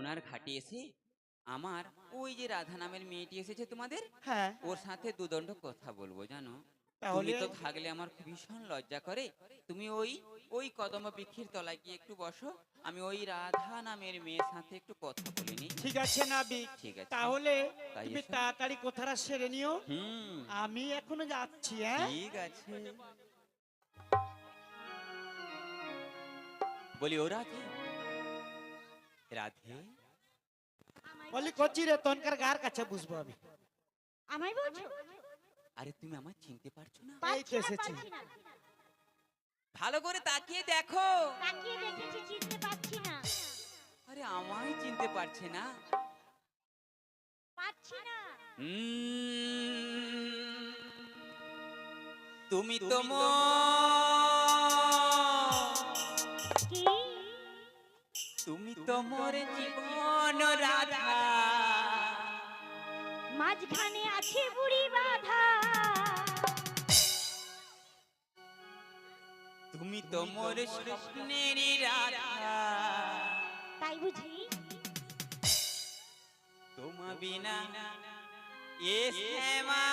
যমুনার ঘাটে এসে আমার ওই যে রাধা নামের মেয়েটি এসেছে তোমাদের, হ্যাঁ ওর সাথে দুদণ্ড কথা বলবো জানো। তুমি তাহলে তো থাকলে আমার ভীষণ লজ্জা করে। তুমি ওই ওই কদম বৃক্ষের তলায় গিয়ে একটু বসো, আমি ওই রাধা নামের মেয়ের সাথে একটু কথা বলে নিই। ঠিক আছে নাবিক, ঠিক আছে, তাহলে তাই তুমি এসো। তাড়াতাড়ি কথাটা সেরে নিও। হুম, আমি এখনো যাচ্ছি। হ্যাঁ ঠিক আছে। বলি ও রাধে, রাধে, বলি করছি রে, তনকার গার কাছে বুঝবো আমি। আমায় বলছো? আরে তুমি আমায় চিনতে পারছো না? এই তো এসেছি। পাচ্ছি না। ভালো করে তাকিয়ে দেখো। তাকিয়ে দেখেছি, চিনতে পাচ্ছি না। আরে আমায় চিনতে পারছে না? পাচ্ছি না। তুমি তো কি? তুমি তো মোর জীবন রাধা, মাঝখানে আছে বুড়ি বাধা। তুমি তো মোর স্বপ্নের রাধা। তাই বুঝি? তোমা বিনা এ শ্যামা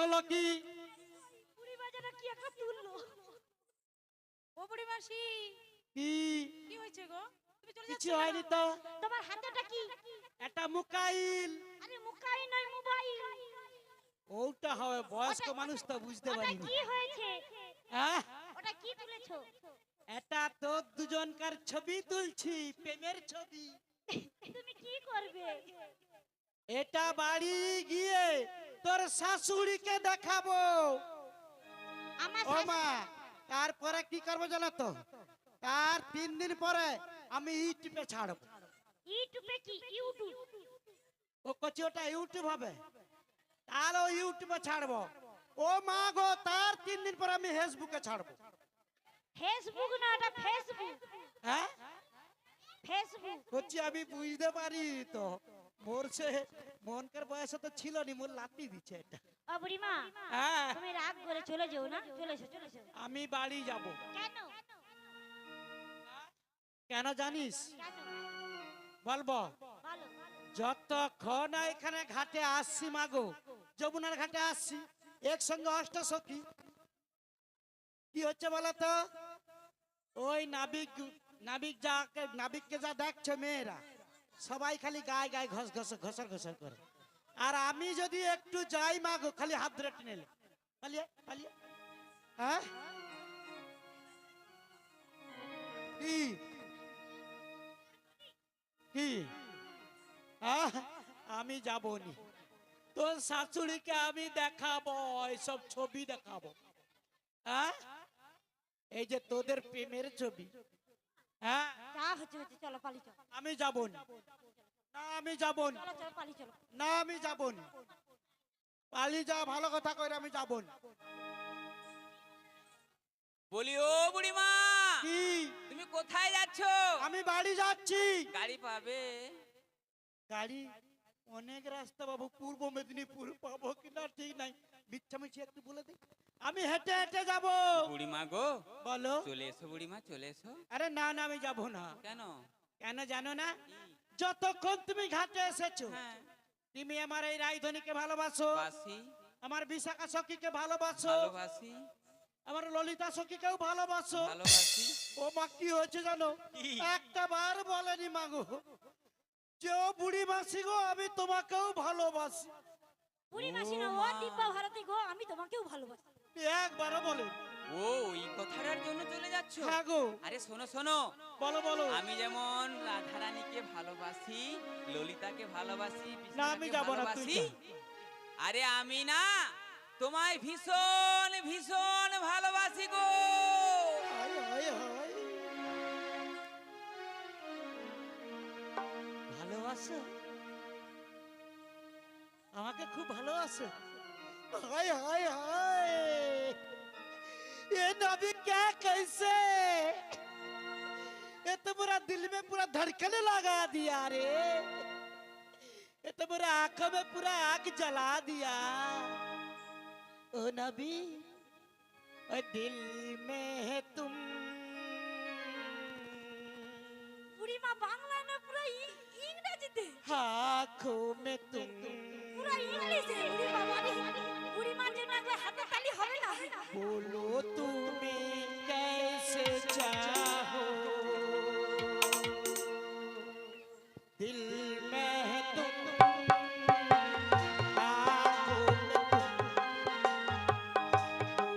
হলো কি? বুড়ি বাজারে কি একটা তুললো। ও বুড়ি মাসি, কি কি হয়েছে গো? তুমি চলে কিছু যাচ্ছ হয়নি কেন? তো। তোমার হাতেটা কি? এটা মোবাইল। আরে মুখাই নয়, মোবাইল। ওটা হবে, বয়স্ক মানুষ তো বুঝতে ওটা পারিনি। কি হয়েছে? হ্যাঁ, ওটা কি তুলেছো? এটা তো দুজনকার ছবি তুলছি, প্রেমের ছবি। তুমি কি করবে? এটা বাড়ি গিয়ে তোর শাশুড়িকে দেখাবো। আমার ও মা, তারপরে কি করবো জানো তো? তার 3 দিন পরে আমি ইউটিউবে ছাড়বো। ইউটিউবে কি? ইউটিউব? ও কচি ওটা ইউটিউব হবে, তার ও ইউটিউবে ছাড়বো। ও মা গো, তার 3 দিন পরে আমি ফেসবুকে ছাড়বো। ফেসবুক না, ওটা ফেসবুক। হ্যাঁ ফেসবুক। কচি আমি বুঝতে পারি তো, মোর সে মনকার বয়সে তো ছিল নি, মোর লাতি দিচ্ছে এটা। ও বুড়িমা, হ্যাঁ, তুমি রাগ করে চলে যাও না, চলে এসো, চলে এসো। আমি বাড়ি যাব। কেন? কেন জানিস? কেন? বলবো, বলো। যতক্ষণ না এখানে ঘাটে আসছি মাগো, যমুনার ঘাটে আসছি, একসঙ্গে অষ্টসখী কি হচ্ছে বলো তো? ওই নাবিককে যা দেখছে মেয়েরা সবাই খালি গায়ে গায়ে ঘসর ঘসর করে। আর আমি যদি একটু যাই মাগো, খালি হাত ধরে টেনে নেয়। পালিয়ে পালিয়ে। হ্যাঁ, কি কি? হ্যাঁ, আমি যাবনি। তোর শাশুড়িকে আমি দেখাবো, এইসব ছবি দেখাবো। হ্যাঁ, এই যে তোদের প্রেমের ছবি। হ্যাঁ, যা হচ্ছে হচ্ছে, চলো পালি চলো। আমি যাবনি। না আমি যাবনি। চলো চলো পালি চলো। না আমি যাবনি। পালি যা, ভালো কথা কইরা আমি যাবনি। বলি ও বুড়িমা, কি? তুমি কোথায় যাচ্ছ? আমি বাড়ি যাচ্ছি। গাড়ি পাবে? গাড়ি অনেক রাস্তা বাবু, পূর্ব মেদিনীপুর পাবো কিনা ঠিক নাই, মিচ্ছামিছি একটু বলে দিই। আমি হেঁটে হেঁটে যাব। বুড়িমা গো, বলো। চলে এসো বুড়িমা, চলে এসো। আরে না না, আমি যাব না। কেন? কেন জানো না? কি? যতক্ষণ তুমি ঘাটে এসেছো, হ্যাঁ, তুমি আমার এই রায়ধনীকে ভালোবাসো, বাসি, আমার বিশাখা সখীকে ভালোবাসো, ভালোবাসি, আমার ললিতা সখীকেও ভালোবাসো। ভালোবাসি। ও মা, কি হয়েছে জানো? কি? একটা বার বলেনি মাগো যে ও বুড়ি মাসি গো, আমি তোমাকেও ভালোবাসি। বুড়ি মাসি না, ও মা। দিব্যা ভারতী গো, আমি তোমাকেও ভালোবাসি। একবারও বলে। ও, ওই কথাটার জন্য চলে যাচ্ছ? হ্যাঁ গো। আরে শোনো শোনো, বলো বলো। আমি যেমন রাধারানীকে ভালোবাসি, ললিতাকে ভালোবাসি, না, আমি বিশাখাকে যাবো না, তুই ভালোবাসি। যা। আরে আমি না তোমায় ভীষণ ভীষণ ভালোবাসি গো। হায়, হায়, হায়। ভালোবাসো? আমাকে খুব ভালোবাসো? हाय हाय हाय, ये नबी क्या कैसे, ये तो पूरा दिल में पूरा धड़कन लगा दिया रे, ये तो पूरा आंखों में पूरा आग जला दिया। ओ नबी, ओ दिल में है तुम। বুড়িমা বাংলা না পুরো ইংরেজিতে? आंखों में तुम। পুরো ইংলিশে। বুড়িমা মানে বুড়িমার জন্য একবার হাতে তালি হবে না? बोलो तुम्हें कैसे चाहो, दिल में है तुम, आंखों में तुम।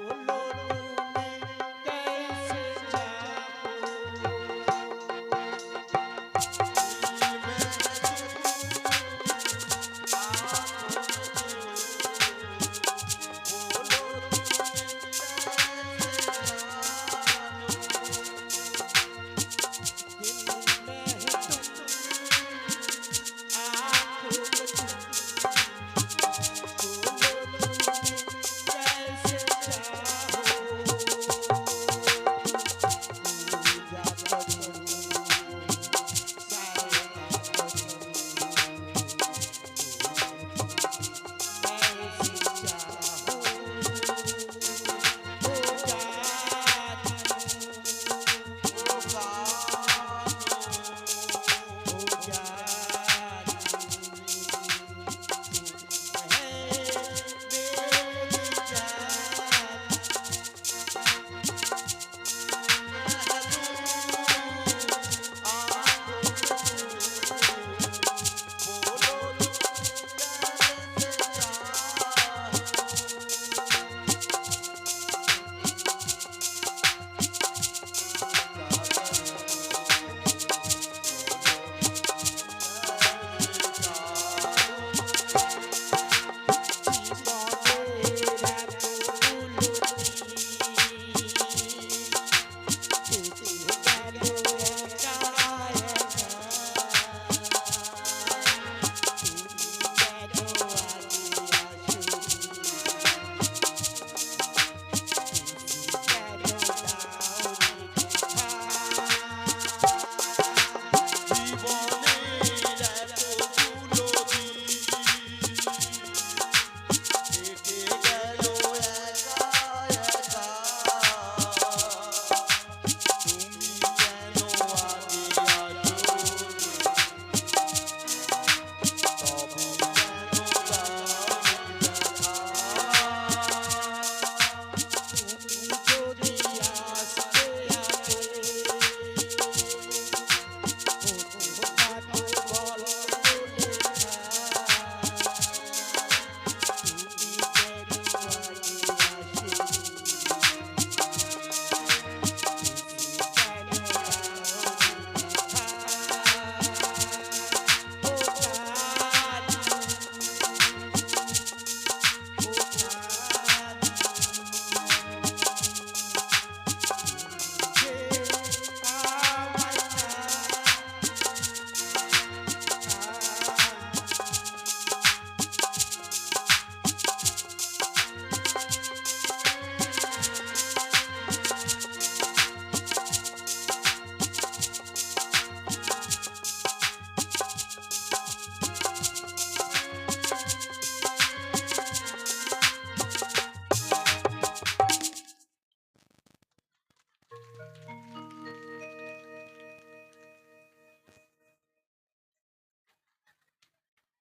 बोलो तुम्हें कैसे चाहो, दिल में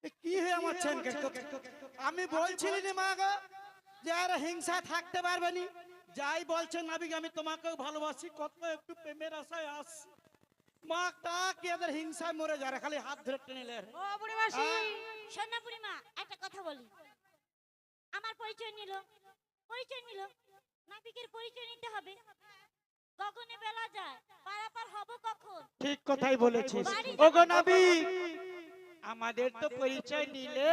এ কি হয়ে আমার ছেনকে আমি বলছিলি রে মা গো যে আর হিংসা থাকতে পারবে নি, যাই বলছেন নাবিক আমি তোমাকেও ভালোবাসি, কত একটু প্রেমের আশায় আসছি। মা তা কি এদের হিংসায় মরে যারা খালি হাত ধরে টেনে লে। ও বুড়ি মাসি শোন না বুড়িমা, একটা কথা বলি। আমার পরিচয় নিল, নাবিকের পরিচয় নিতে হবে। গগনে বেলা যায়, পারাপার হব কখন? ঠিক কথাই বলেছিস। ওগো নাবিক, আমাদের তো পরিচয় নিলে,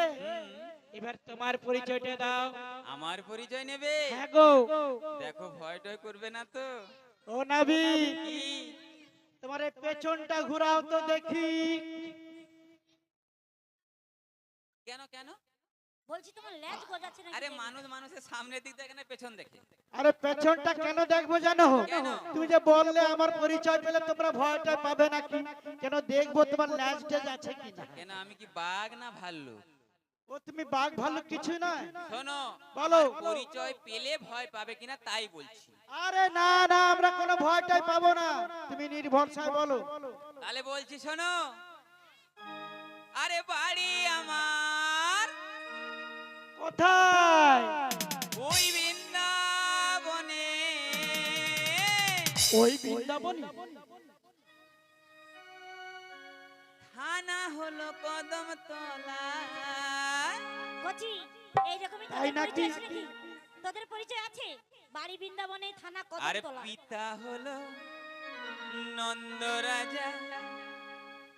এবার তোমার পরিচয়টা দাও। আমার পরিচয় নেবে? হ্যাঁ গো। দেখো ভয় টয় করবে না তো? ও নাবিক, কি? তোমার এই পেছনটা ঘুরাও তো দেখি। কেন কেন? বলছি তোমার লেজ গজাচ্ছে নাকি? আরে মানুষ মানুষের সামনের দিক দেখে না পেছন দেখে? আরে পেছনটা কেন দেখবো জানো? কেন? তুমি যে বললে আমার পরিচয় পেলে তোমরা ভয়টা পাবে নাকি, কেন দেখবো তোমার ল্যাজ টেজ আছে কিনা। কেন আমি কি বাঘ না ভাল্লুক? ও তুমি বাঘ ভাল্লুক কিছু নয়। শোনো, বলো। আমার পরিচয় পেলে ভয় পাবে কিনা তাই বলছি। আরে না না, আমরা কোনো ভয়টাই পাবো না, তুমি নির্ভরসায় বলো। তাহলে বলছি শোনো। আরে বাড়ি আমার কোথায়? ওই বৃন্দাবনে। ওই বৃন্দাবনী? থানা হলো কদমতলা। কচি, এইরকমই তাই তোদের নাকি? পরিচয় আছে নাকি? তোদের পরিচয় আছে? বাড়ি বৃন্দাবনে, থানা আরে কদমতলা। পিতা হলো নন্দ রাজা,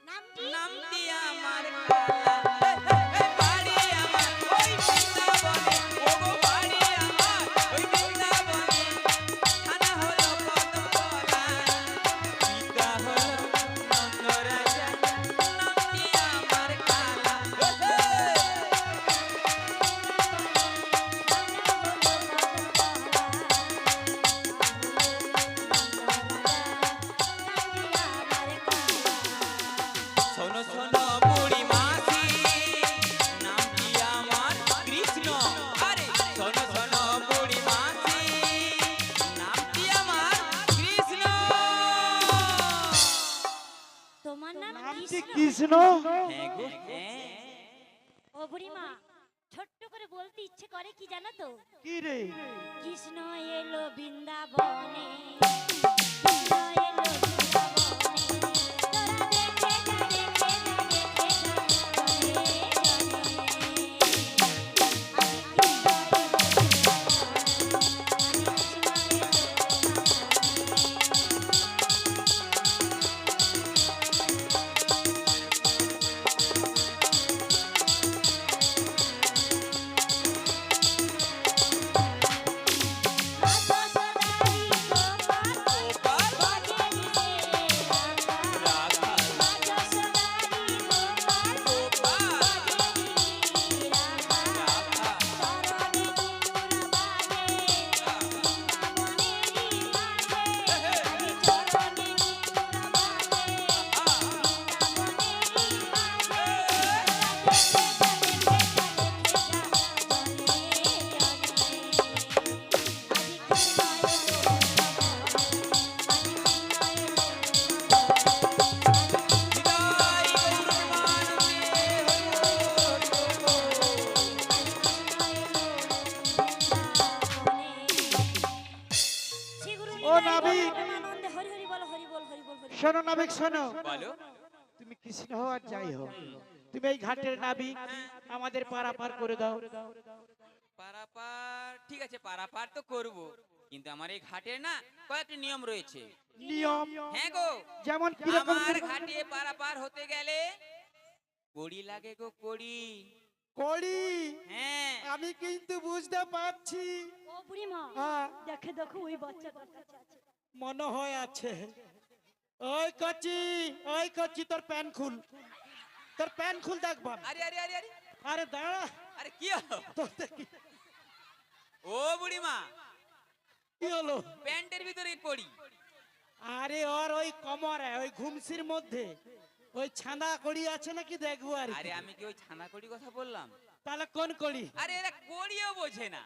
নামটি আমার কালা। বাড়ি আমার ওই বৃন্দাবনে, ওগো বাড়ি আমার ওই বৃন্দাবনে। থানা হলো কদমতলা, পিতা হলো নন্দ রাজা, নামটি আমার কালা। শোনো শোনো বুড়ি মাসি, নামটি আমার কৃষ্ণ। আরে শোনো শোনো বুড়ি মাসি, নামটি আমার কৃষ্ণ। তোমার নাম নামটি কৃষ্ণ? কৃষ্ণ? হ্যাঁ গো হ্যাঁ। ও বুড়িমা, ছোট্ট করে বলতে ইচ্ছে করে কি জানো তো? কি রে? কৃষ্ণ এলো বৃন্দাবনে, কৃষ্ণ এলো বৃন্দাবনে। তোরা দেখে যা, দেখে যা, দেখে যা, জনে শোনো নাবিক শোনো, বলো। তুমি কৃষ্ণ হও আর যাই হোক, তুমি এই ঘাটের নাবিক, আমাদের পারাপার করে দাও। পারাপার ঠিক আছে, পারাপার তো করব, কিন্তু আমার এই ঘাটের না কয়েকটা নিয়ম রয়েছে। নিয়ম? হ্যাঁ গো, যেমন কিরকম? আমার ঘাটে পারাপার হতে গেলে কড়ি লাগে গো, কড়ি। কড়ি? হ্যাঁ। আমি কিন্তু বুঝতে পারছি। ও বুড়িমা, হ্যাঁ, দেখে দেখো ওই বাচ্চাটার কাছে আছে। মনে হয় আছে। ওই কচি, ওই কচি, তোর প্যান খুল, তোর প্যান খুল দেখবা। আরে আরে আরে আরে আরে দাঁড়া, আরে কি হলো? তোর দেখি ও বুড়িমা, কি হলো? প্যান্টের ভিতরে কড়ি। আরে ওর ওই কোমরে, ওই ঘুমসির মধ্যে ওই ছাঁদা কড়ি আছে নাকি দেখবো। আর আরে আমি কি ওই ছানা কড়ি কথা বললাম? তাহলে কোন কড়ি? আরে এরা কড়িও বোঝে না।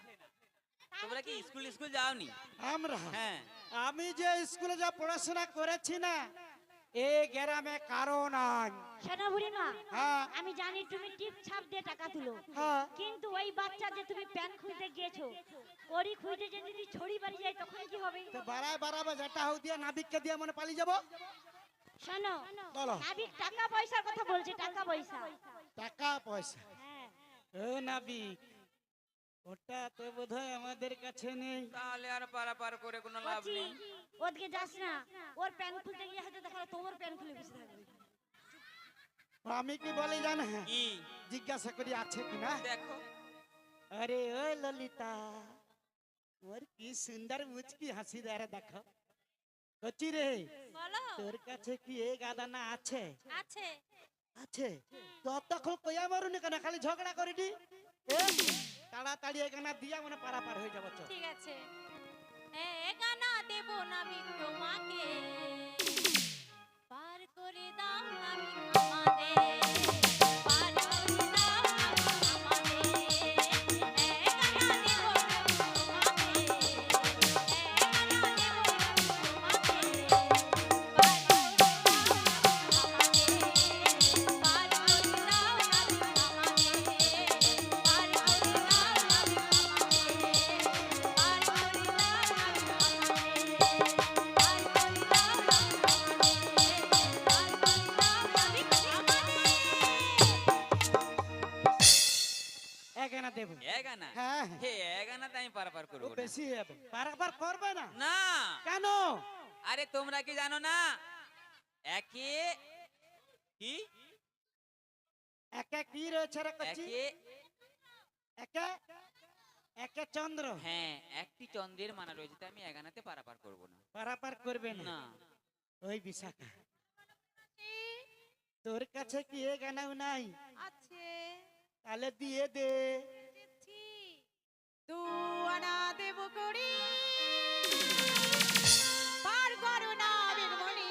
তোমরা কি স্কুল স্কুল যাওনি? আমরা? হ্যাঁ। আমি যে স্কুলে যা পড়াশোনা করেছি না, এ গ্রামে কারো নাই। শোনো বুড়িমা, হ্যাঁ আমি জানি তুমি টিপ ছাপ দিয়ে টাকা তুলো, হ্যাঁ কিন্তু ওই বাচ্চা যে তুমি প্যান খুলতে গিয়েছো, ওরই খুঁজে যে যদি ছড়ি বাড়ি যায় তখন কি হবে? তো বাড়াবে যেটা হোক দিয়া নাবিককে দিয়ে মনে পালিয়ে যাব। শোনো, বলো। নাবিক টাকা পয়সার কথা বলছে, টাকা পয়সা। টাকা পয়সা? হ্যাঁ, ও নাবিক, ওটা তো বোধহয় আমাদের কাছে নেই। তাহলে আর পারাপার করে কোনো লাভ বলছি, নেই। ওদিকে যাস না, ওর প্যান খুলতে গিয়ে হয়তো দেখা গেলো তোমার প্যান খুলে বসে থাকবে। আমি কি বলি জান, কি জিজ্ঞাসা করি আছে কিনা। দেখো, আরে ও ললিতা, ওর কি সুন্দর মুচকি হাসি দেয় রে, দেখো। কচি রে, বলো। তোর কাছে কি এ গাদানা আছে? আছে। আছে? ততক্ষণ কইয়া মারুনি কেন, খালি ঝগড়া করিনি? এ, তাড়াতাড়ি এখানে দিয়া মানে পারাপার হয়ে যাবো। চল। ঠিক আছে। গানা দেব না আমি তোমাকে, পার করে দাও না আমি আমাদের, পার করে দাও না আমি আমাদের। গানা দেব না আমি তোমাকে, গানা দেব না আমি তোমাকে, পার করে দাও না আমি আমাদের, পার করে দাও না আমি আমাদের, পার করে দাও না আমি এখানে দেবো। এগানা হ্যাঁ হে এগানাতে আমি পারাপার ও করবো না। বেশি হবে, পারাপার করবে না না, কেন? আরে তোমরা কি জানো না, একে কি একে কি রয়েছে রে কচি? একে একে একে চন্দ্র। হ্যাঁ, একটি চন্দ্রের মানা রয়েছে, তাই আমি এগানাতে পারাপার করবো না। পারাপার করবে না? না, ওই বিশাখা, তোর কাছে কি এ গানাও নাই? আছে। তাহলে দিয়ে দে। দিচ্ছি। দু আনা দেব করি, পার করো না বেগমণি।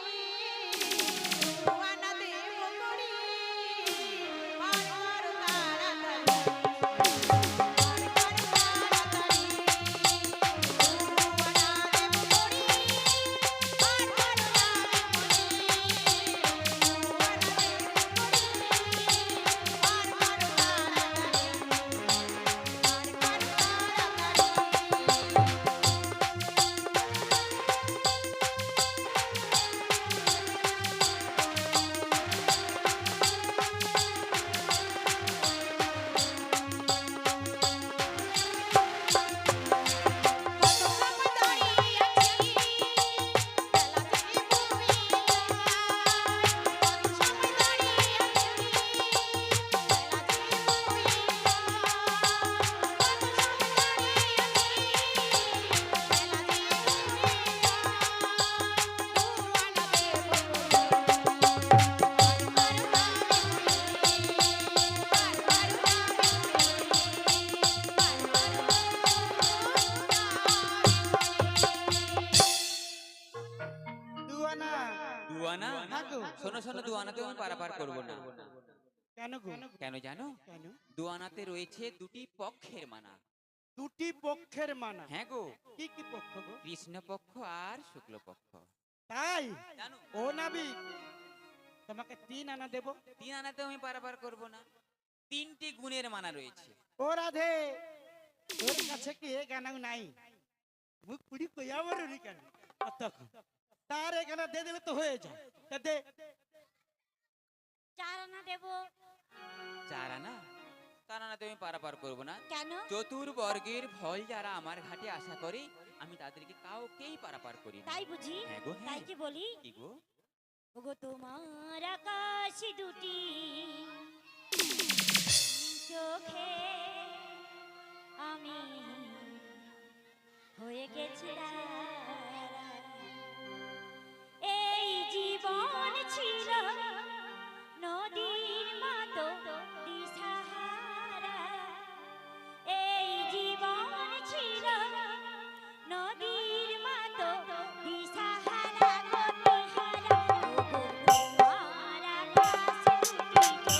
দু আনা দেব করি, পার করো তাড়াতাড়ি, পার করো তাড়াতাড়ি। দু আনা দেব করি, পার করো না বেগমণি। দু আনা দেব করি, পার করো দুয়ানা। দুয়ানা? হ্যাঁ গো। শোনো শোনো, দুয়ানাতে আমি পারাপার করবো না। কেন গো? কেন জানো? কেন? দুয়ানাতে রয়েছে দুটি পক্ষের মানা। দুটি পক্ষের মানা? হ্যাঁ গো, কি কি পক্ষ গো? কৃষ্ণ পক্ষ আর শুক্ল পক্ষ। তাই? জানো, ও নাবিক, তোমাকে 3 আনা দেব। 3 আনাতে আমি পারাপার করবো না। 3টি গুণের মানা রয়েছে। ও রাধে, তোর কাছে কি এ গানাও নাই? মুখ পুড়ি কইয়া মারুনি কেন? অতক্ষণ তার এখানে দিয়ে দিলে তো হয়ে যায়। তা দে। 4 আনা দেব। 4 আনা? 4 আনাতে আমি পারাপার করবো না। কেন? চতুর্বর্গের ফল যারা আমার ঘাটে আশা করে, আমি তাদেরকে কাউকেই পারাপার করি না। তাই বুঝি? হ্যাঁ গো, হ্যাঁ। তাই কি বলি? কি গো? ওগো তোমার আকাশ দুটি চোখে আমি হয়ে গেছিলাম, এই জীবন ছিল নদীর মতো দিশাহারা, এই জীবন ছিল নদীর মতো দিশাহারা, গতিহারা। ওগো তোমার আকাশ দুটি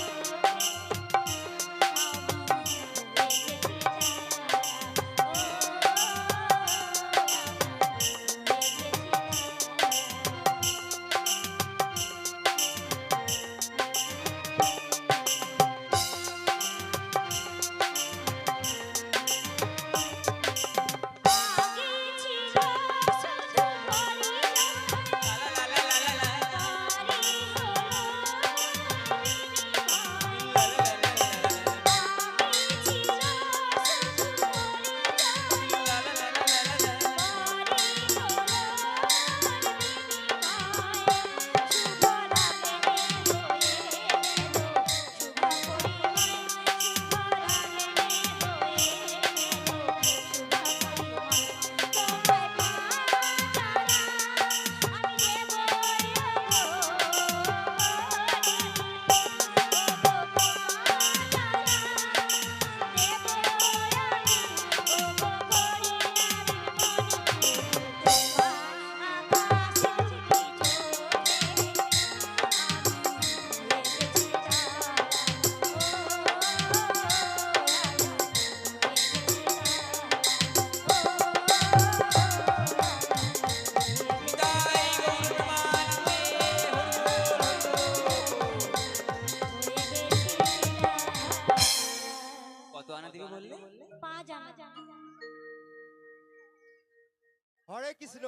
হরে কৃষ্ণ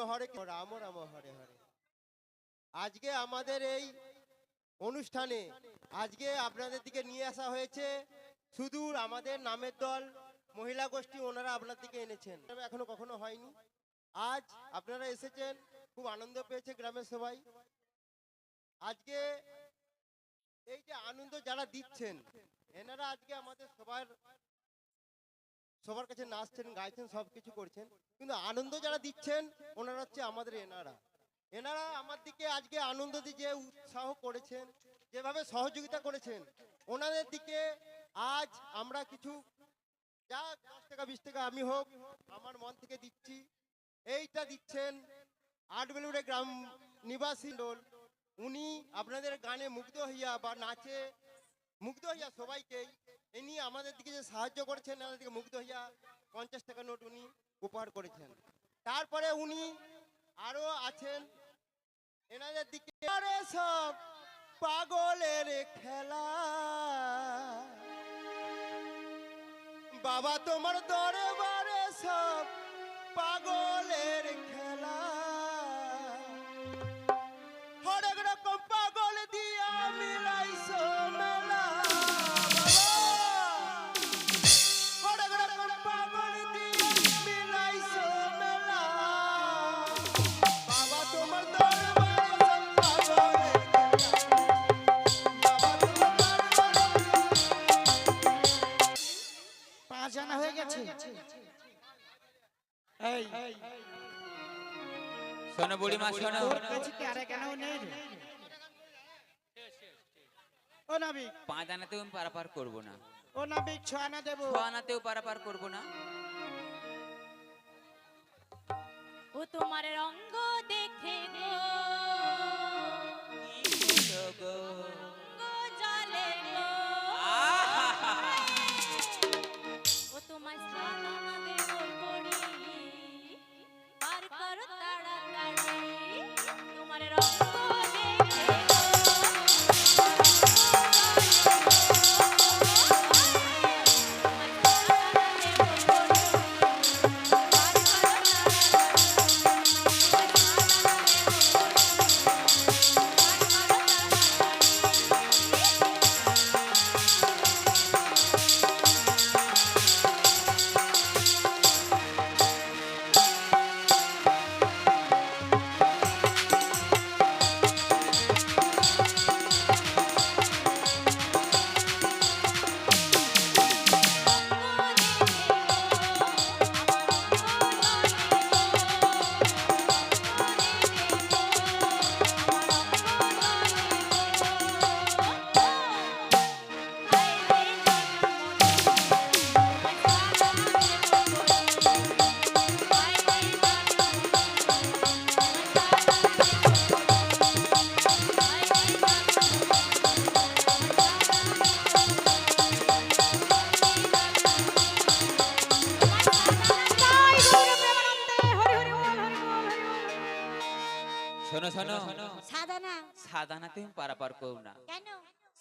রাম রাম হরে হরে। আজকে আমাদের এই অনুষ্ঠানে আজকে আপনাদের দিকে নিয়ে আসা হয়েছে সুদূর আমাদের নামের দল মহিলা গোষ্ঠী, ওনারা আপনার দিকে এনেছেন, এখনো কখনো হয়নি। আজ আপনারা এসেছেন, খুব আনন্দ পেয়েছে গ্রামের সবাই। আজকে এই যে আনন্দ যারা দিচ্ছেন এনারা আজকে আমাদের সবার কাছে নাচছেন, গাইছেন, সবকিছু করছেন, কিন্তু আনন্দ যারা দিচ্ছেন ওনারা হচ্ছে আমাদের এনারা আমার দিকে আজকে আনন্দ দিয়ে যে উৎসাহ করেছেন, যেভাবে সহযোগিতা করেছেন, ওনাদের দিকে আজ আমরা কিছু যা 10 টাকা 20 টাকা আমি হোক আমার মন থেকে দিচ্ছি। এইটা দিচ্ছেন আটবেলুড়ে গ্রাম নিবাসী দল, উনি আপনাদের গানে মুগ্ধ হইয়া বা নাচে মুগ্ধ হইয়া সবাইকেই ইনি আমাদের দিকে যে সাহায্য করেছেন, আমাদের দিকে মুগ্ধ হইয়া 50 টাকা নোট উনি উপহার করেছেন। তারপরে উনি আরো আছেন এনাদের দিকে আরে সব পাগলের খেলা, বাবা তোমার দরবারে সব পাগলের খেলা, হরেক রকম পাগল দিয়া মিলাইছো মেলা, হরেক রকম পাগল দিয়া মিলাইছো মেলা, বাবা তোমার দরবারে সব পাগলের খেলা, বাবা তোমার দরবারে। 5 জানা হয়ে গেছে। এই শোনো বুড়িমা শোনো, তোর কাছে কি আরে কেন নেই রে? ও নাবিক, 5 আনাতেও আমি পারাপার করবো না, ও নাবিক 6 আনা দেবো। 6 আনাতেও পারাপার করবো না। ও তোমার রঙ্গ দেখে গো কি হলো গো? গো জলে গো আহা! ও তোমার সালানা দেব করি পার করো তাড়াতাড়ি তোমার রঙ্গ দেখে গো শোনো শোনো, সাদানা সাদানাতে আমি পারাপার করব না। কেন?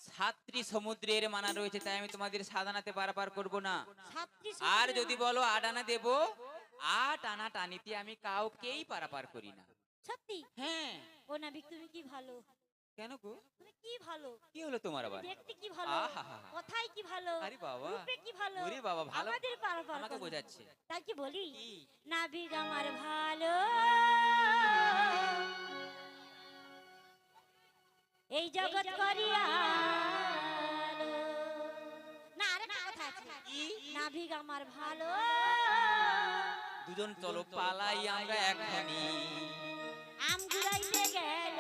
সাতটি সমুদ্রের মানা রয়েছে, তাই আমি তোমাদের সাদানাতে পারাপার করব না। ছাত্রী আর যদি বলো 8 আনা দেব, 8 আনা টানিতে আমি কাউকেই পারাপার করি না। সত্যি? হ্যাঁ। ও নাবিক তুমি কি ভালো, কেন গো? তুমি কি ভালো, কি হলো তোমার আবার? দেখতে কি ভালো, আহাহা। কথাই কি ভালো, আরে বাবা, রূপে কি ভালো, ওরে বাবা, ভালো আমাদের পারাপার আমাকে করো। বোঝাচ্ছে। তাই কি বলি, কি? নাবিক আমার ভালো, এই জগৎ করিয়া না আরেকটা কথা আছে, কি? নাবিক আমার ভালো, দুজন চলো পালাই আমরা এখনি। আম ঘুরাইতে গেল,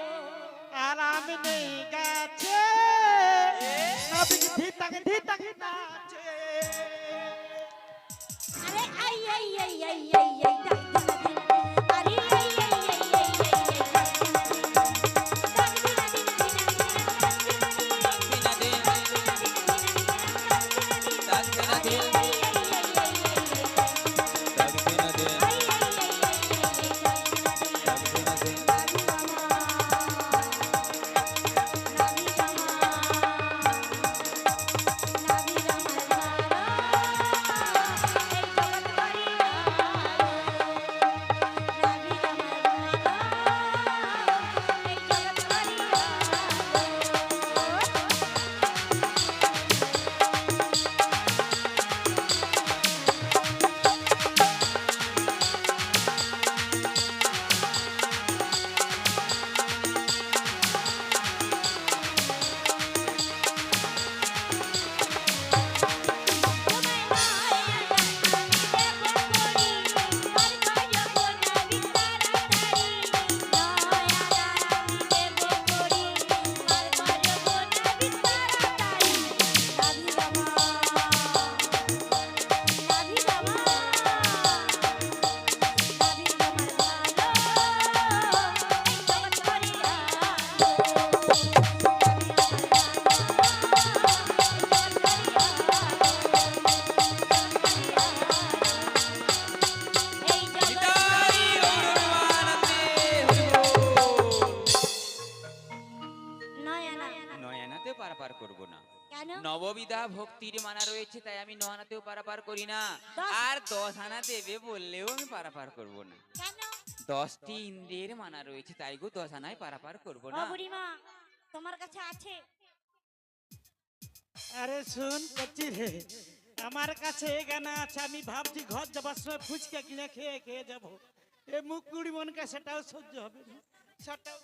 আর আমি নেই গেছে, নাবিক ধিতাকে নাচে। আরে I I I I I I ডাক দিলা দিলা, আরে I I I I I I ডাক দিলা দিলা, ডাক দিলা দিলা দিলা দিলা দিলা, ডাক দিলা দিলা, ডাক দিলা দিলা, ডাক দিলা দিলা, ডাক দিলা দিলা। নাবিক নববিধা ভক্তির মানা রয়েছে, তাই আমি 9 আনাতেও পারাপার করি না। 10 আর 10 আনা দেবে বললেও আমি পারাপার করব না। কেন 10টি ইন্দ্রিয়ের মানা রয়েছে, তাই গো 10 আনায় পারাপার করব ও না। বুড়িমা তোমার কাছে আছে? আরে শুন কচি রে, আমার কাছে গানা আছে, আমি ভাবছি ঘর যাবার সময় ফুচকা কিনে খেয়ে খেয়ে যাবো। এ মুখ কুড়ি মনকে সেটাও সহ্য হবে না, সেটাও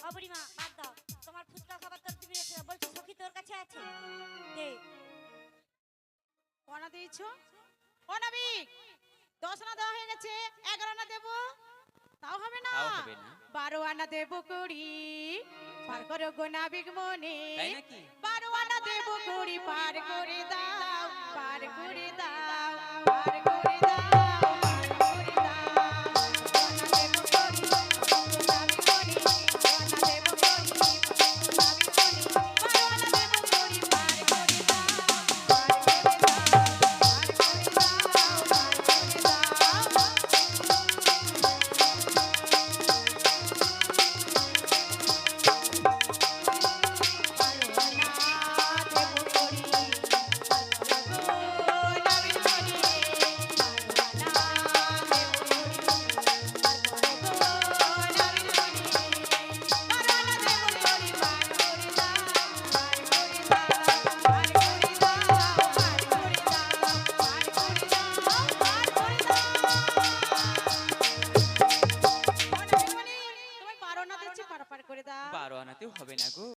ও বুড়িমা বাদ দাও, তোমার ফুচকা খাবার তোর দিবি রেখে দাও। বলছি সখী তোর কাছে আছে? দে। কনা দিয়েছো? ও নাবিক 10 আনা দেওয়া হয়ে গেছে, 11 আনা দেবো তাও হবে না? তাও হবে না। 12 আনা দেবো কুড়ি, পার করো গো নাবিক মনে। তাই নাকি? 12 আনা দেবো কুড়ি, পার করে দাও, পার করে দাও, পার করে দাও, পার করে দাও। সোনা দেবো কুড়ি, নাবিক মনে, সোনা দেবো কুড়ি, নাবিক মনে। 12 আনা দেবো কুড়ি, পার করে দাও, পার করে দাও, পার করে দাও, পার করে দাও। বারো আনাতেও হবে না গো।